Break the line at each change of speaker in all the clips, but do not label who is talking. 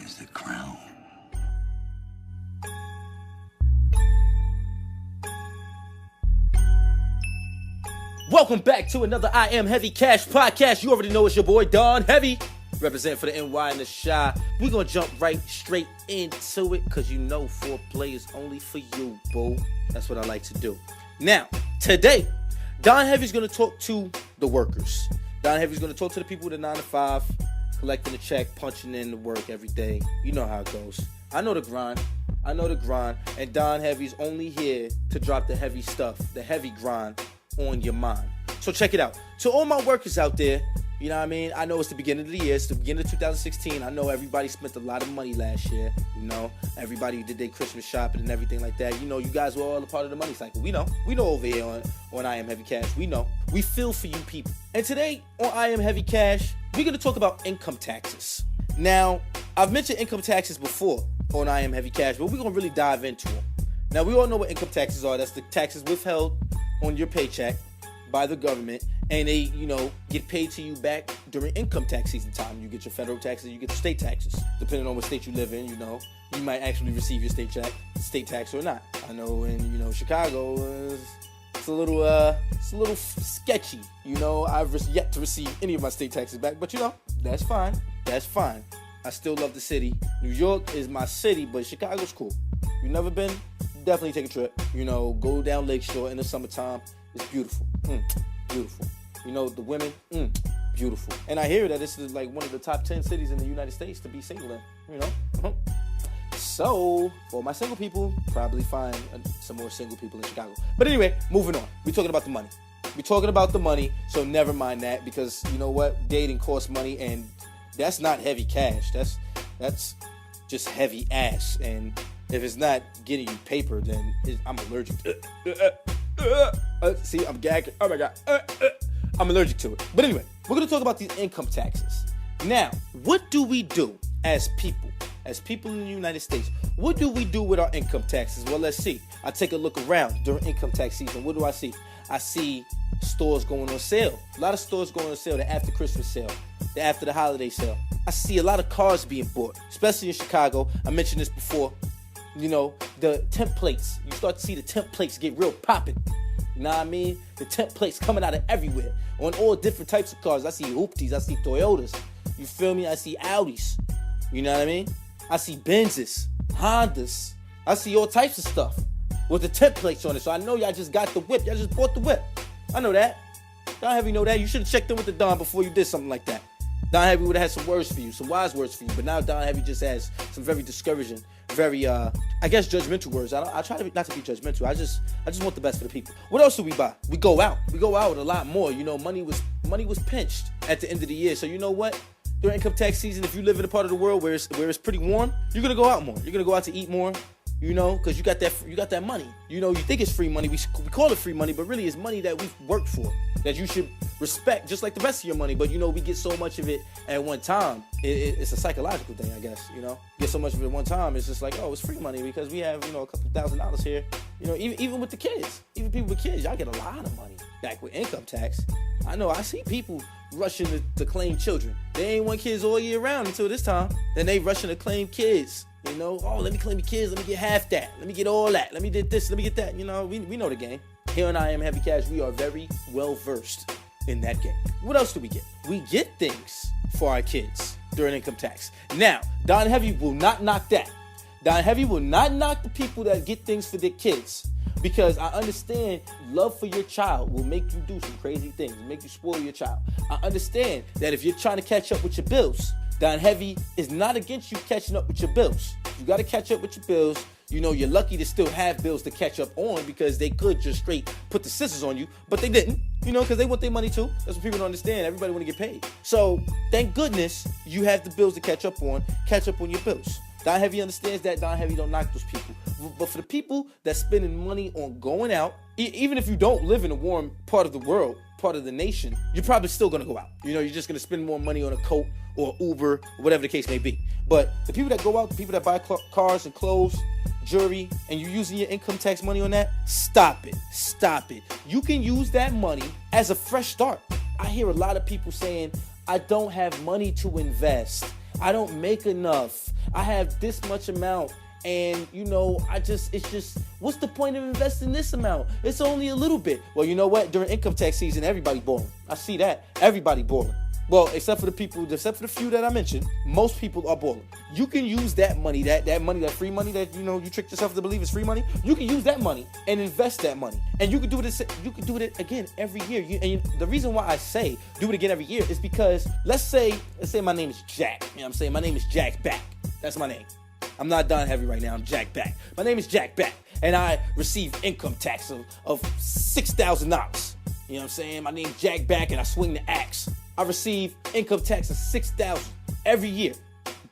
Where's the crown?
Welcome back to another I Am Heavy Cash podcast. You already know it's your boy Don Heavy, represent for the NY and the Shy. We're gonna jump right straight into it because you know foreplay is only for you, boo. That's what I like to do. Now, today, Don Heavy's gonna talk to the workers. Don Heavy's gonna talk to the people with the 9 to 5, collecting the check, punching in the work every day. You know how it goes. I know the grind. And Don Heavy's only here to drop the heavy stuff, the heavy grind on your mind. So check it out. To all my workers out there, you know what I mean? I know it's the beginning of the year. It's the beginning of 2016. I know everybody spent a lot of money last year. You know, everybody did their Christmas shopping and everything like that. You know, you guys were all a part of the money cycle. We know over here on I Am Heavy Cash. We know. We feel for you people. And today on I Am Heavy Cash, we're going to talk about income taxes. Now, I've mentioned income taxes before on I Am Heavy Cash, but we're going to really dive into them. Now, we all know what income taxes are. That's the taxes withheld on your paycheck by the government, and they, you know, get paid to you back during income tax season time. You get your federal taxes, you get your state taxes. Depending on what state you live in, you know, you might actually receive your state tax or not. I know in, you know, Chicago, it's a little sketchy. You know, I've yet to receive any of my state taxes back, but you know, that's fine. I still love the city. New York is my city, but Chicago's cool. You never been? Definitely take a trip. You know, go down Lakeshore in the summertime. It's beautiful. Beautiful. You know, the women, beautiful. And I hear that this is like one of the top 10 cities in the United States to be single in, you know. So, for my single people, probably find some more single people in Chicago. But anyway, moving on. We're talking about the money. So never mind that, because you know what? Dating costs money, and that's not heavy cash. That's just heavy ass. And if it's not getting you paper, then I'm allergic. See, I'm gagging. Oh my God. I'm allergic to it. But anyway, we're going to talk about these income taxes. Now, what do we do as people? As people in the United States, what do we do with our income taxes? Well, let's see. I take a look around during income tax season. What do I see? I see stores going on sale. A lot of stores going on sale. The after Christmas sale. The after the holiday sale. I see a lot of cars being bought, especially in Chicago. I mentioned this before. You know, the temp plates. You start to see the temp plates get real popping. You know what I mean? The temp plates coming out of everywhere. On all different types of cars. I see Hoopties. I see Toyotas. You feel me? I see Audis. You know what I mean? I see Benzes, Hondas. I see all types of stuff with the temp plates on it. So I know y'all just got the whip. Y'all just bought the whip. I know that. Don Heavy know that. You should have checked in with the Don before you did something like that. Don Heavy would have had some words for you, some wise words for you. But now Don Heavy just has some very discouraging, very, I guess, judgmental words. I try not to be judgmental. I just want the best for the people. What else do we buy? We go out. We go out with a lot more. You know, money was pinched at the end of the year. So you know what? During income tax season, if you live in a part of the world where it's pretty warm, you're gonna go out more. You're gonna go out to eat more. You know, because you got that money. You know, you think it's free money. We call it free money, but really it's money that we've worked for, that you should respect just like the rest of your money. But, you know, we get so much of it at one time. It's a psychological thing, I guess, you know. Get so much of it at one time, it's just like, oh, it's free money because we have, you know, a couple $1,000s here. You know, even with the kids, even people with kids, y'all get a lot of money back with income tax. I know, I see people rushing to claim children. They ain't want kids all year round until this time. Then they rushing to claim kids. You know, oh, let me claim the kids, let me get half that, let me get all that, let me get this, let me get that. You know, we know the game. Here on I Am Heavy Cash, we are very well versed in that game. What else do we get? We get things for our kids during income tax. Now, Don Heavy will not knock that. Don Heavy will not knock the people that get things for their kids, because I understand love for your child will make you do some crazy things, make you spoil your child. I understand that if you're trying to catch up with your bills, Don Heavy is not against you catching up with your bills. You got to catch up with your bills. You know, you're lucky to still have bills to catch up on, because they could just straight put the scissors on you, but they didn't, you know, because they want their money too. That's what people don't understand. Everybody want to get paid. So thank goodness you have the bills to catch up on your bills. Don Heavy understands that. Don Heavy don't knock those people. But for the people that's spending money on going out, even if you don't live in a warm part of the world, part of the nation, you're probably still going to go out. You know, you're just going to spend more money on a coat or Uber, or whatever the case may be. But the people that go out, the people that buy cars and clothes, jewelry, and you're using your income tax money on that, stop it. You can use that money as a fresh start. I hear a lot of people saying, I don't have money to invest. I don't make enough. I have this much amount. And, it's just, what's the point of investing this amount? It's only a little bit. Well, you know what? During income tax season, everybody balling. I see that. Everybody balling. Well, except for the few that I mentioned, most people are balling. You can use that money, that money, that free money that, you tricked yourself to believe is free money. You can use that money and invest that money. And you can do it again every year. The reason why I say do it again every year is because let's say my name is Jack. You know what I'm saying? My name is Jack Back. That's my name. I'm not Don Heavy right now. I'm Jack Back. My name is Jack Back, and I receive income tax of $6,000. You know what I'm saying? My name's Jack Back, and I swing the axe. I receive income tax of $6,000 every year,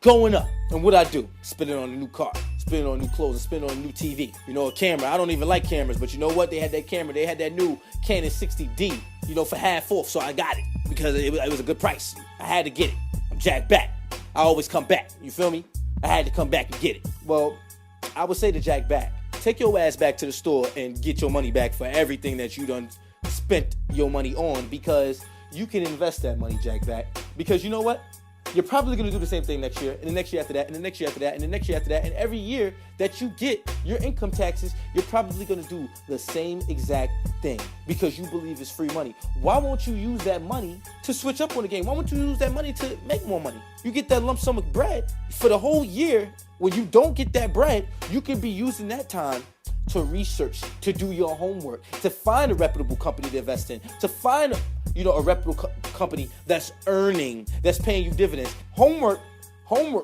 going up. And what I do? Spend it on a new car, spend it on new clothes, and spend it on a new TV. A camera. I don't even like cameras, but you know what? They had that camera. They had that new Canon 60D, for half off, so I got it because it was a good price. I had to get it. I'm Jack Back. I always come back. You feel me? I had to come back and get it. Well, I would say to Jack Back, take your ass back to the store and get your money back for everything that you done spent your money on, because you can invest that money, Jack Back. Because you know what? You're probably going to do the same thing next year, and the next year after that, and the next year after that, and the next year after that, and every year that you get your income taxes, you're probably going to do the same exact thing because you believe it's free money. Why won't you use that money to switch up on the game? Why won't you use that money to make more money? You get that lump sum of bread for the whole year. When you don't get that bread, you can be using that time to research, to do your homework, to find a reputable company to invest in, to find a reputable company that's paying you dividends. Homework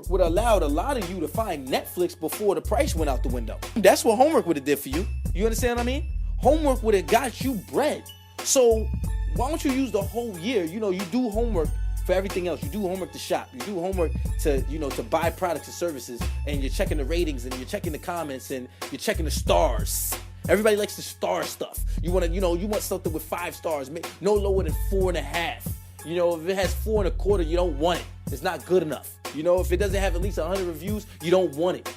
would have allowed a lot of you to find Netflix before the price went out the window. That's what homework would have did for you. You understand what I mean? Homework would have got you bread. So why don't you use the whole year? You do homework for everything else. You do homework to shop. You do homework to buy products and services, and you're checking the ratings, and you're checking the comments, and you're checking the stars. Everybody likes the star stuff. You want something with 5 stars, no lower than 4.5. If it has 4.25, you don't want it. It's not good enough. If it doesn't have at least 100 reviews, you don't want it.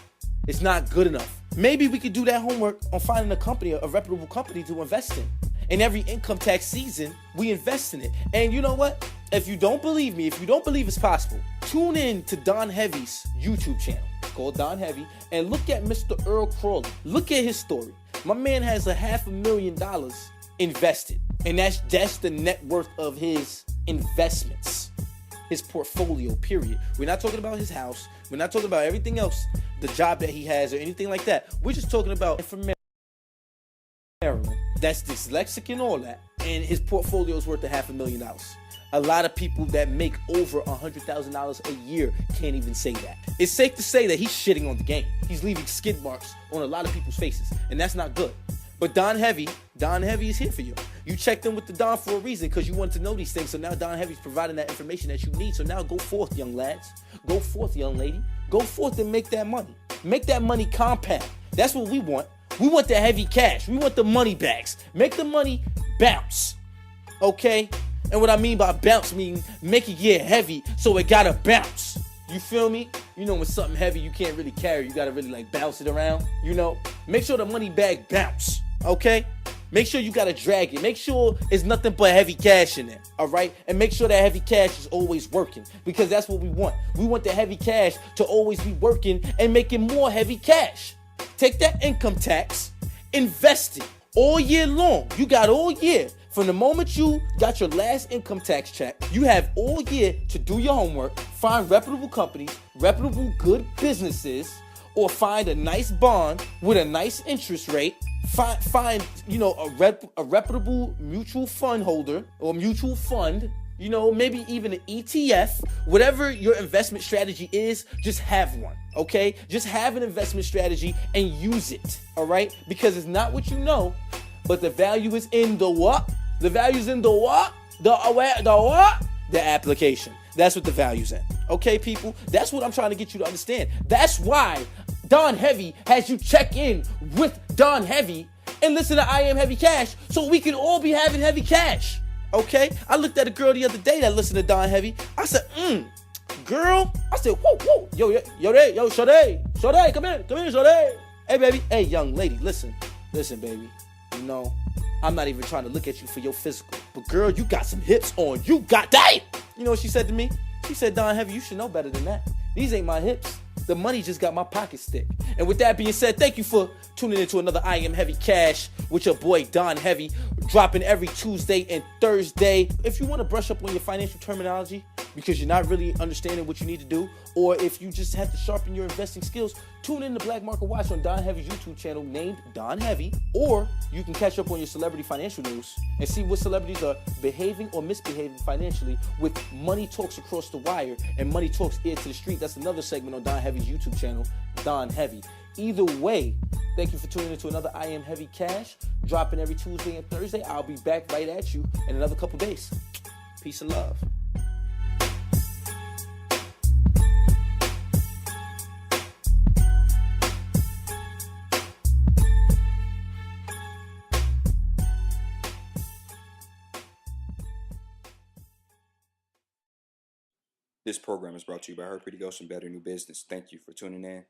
It's not good enough. Maybe we could do that homework on finding a reputable company to invest in. And every income tax season, we invest in it. And you know what? If you don't believe me, if you don't believe it's possible, tune in to Don Heavy's YouTube channel. It's called Don Heavy. And look at Mr. Earl Crawley. Look at his story. My man has $500,000 invested. And that's the net worth of his investments. His portfolio, period. We're not talking about his house. We're not talking about everything else, the job that he has or anything like that. We're just talking about information. That's dyslexic and all that. And his portfolio is worth $500,000. A lot of people that make over $100,000 a year can't even say that. It's safe to say that he's shitting on the game. He's leaving skid marks on a lot of people's faces, and that's not good. But Don Heavy is here for you. You checked in with the Don for a reason, because you wanted to know these things. So now Don Heavy's providing that information that you need. So now go forth, young lads. Go forth, young lady. Go forth and make that money. Make that money compound. That's what we want. We want the heavy cash. We want the money bags. Make the money bounce. Okay? And what I mean by bounce means make it get heavy so it gotta bounce. You feel me? When something heavy you can't really carry, you gotta really bounce it around. Make sure the money bag bounce. Okay? Make sure you gotta drag it. Make sure it's nothing but heavy cash in there. Alright? And make sure that heavy cash is always working, because that's what we want. We want the heavy cash to always be working and making more heavy cash. Take that income tax, invest it all year long. You got all year. From the moment you got your last income tax check, you have all year to do your homework, find reputable companies, reputable good businesses, or find a nice bond with a nice interest rate. Find a reputable mutual fund holder or mutual fund. Maybe even an ETF. Whatever your investment strategy is, just have one, okay? Just have an investment strategy and use it, all right? Because it's not what you know, but the value is in the what? The value's in the what? The what? The application. That's what the value's in. Okay, people? That's what I'm trying to get you to understand. That's why Don Heavy has you check in with Don Heavy and listen to I Am Heavy Cash, so we can all be having heavy cash. Okay? I looked at a girl the other day that listened to Don Heavy. I said, girl. I said, whoa. Yo, Sade, come here, Sade. Hey, baby. Hey, young lady, listen, baby. I'm not even trying to look at you for your physical, but girl, you got some hips on. You got that. You know what she said to me? She said, Don Heavy, you should know better than that. These ain't my hips. The money just got my pockets thick. And with that being said, thank you for tuning into another I Am Heavy Cash with your boy Don Heavy, dropping every Tuesday and Thursday. If you want to brush up on your financial terminology because you're not really understanding what you need to do, or if you just have to sharpen your investing skills, tune in to Black Market Watch on Don Heavy's YouTube channel named Don Heavy, or you can catch up on your celebrity financial news and see what celebrities are behaving or misbehaving financially with Money Talks Across the Wire and Money Talks Ear to the Street. That's another segment on Don Heavy's YouTube channel, Don Heavy. Either way, thank you for tuning into another I Am Heavy Cash, dropping every Tuesday and Thursday. I'll be back right at you in another couple days. Peace and love.
This program is brought to you by Her Pretty Ghost and Better New Business. Thank you for tuning in.